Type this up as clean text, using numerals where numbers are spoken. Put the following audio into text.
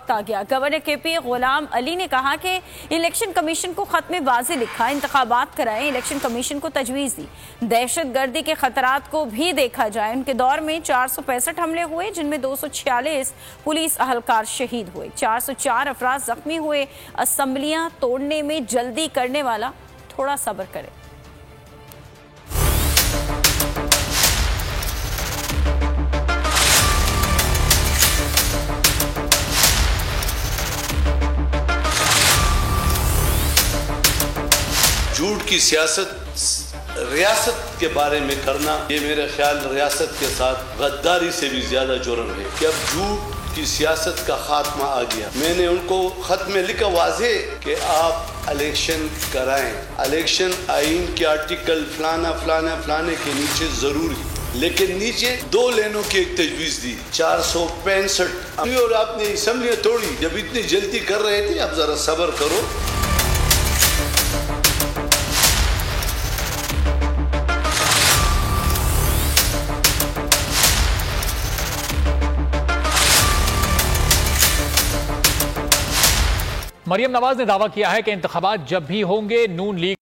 वक्त आ गया। Governor KP Ghulam Ali ने कहा कि इलेक्शन कमीशन को खत में वाज़ेह लिखा, इंतखाबात कराएं। इलेक्शन कमीशन को तजवीज़ दी दहशतगर्दी के खतरात को भी देखा जाए। उनके दौर में 465 हमले हुए, जिनमें 246 पुलिस अहलकार शहीद हुए, 404 अफराद जख्मी हुए। असम्बलियां तोड़ने में जल्दी करने वाला थोड़ा सब्र करे। झूठ की सियासत रियासत के बारे में करना, ये मेरे ख्याल रियासत के साथ गद्दारी से भी ज्यादा जुर्म है कि अब झूठ की सियासत का खात्मा आ गया। मैंने उनको खत में लिखा वाज़ेह कि आप इलेक्शन कराएं। इलेक्शन आइन के आर्टिकल फलाना फलाना फलाने के नीचे जरूरी, लेकिन नीचे 2 लेनों की एक तजवीज़ दी, 465 और आपने असम्बलियाँ तोड़ी। जब इतनी जल्दी कर रहे थे, अब जरा सब्र करो। मरियम नवाज ने दावा किया है कि इंतखाबात जब भी होंगे नून लीग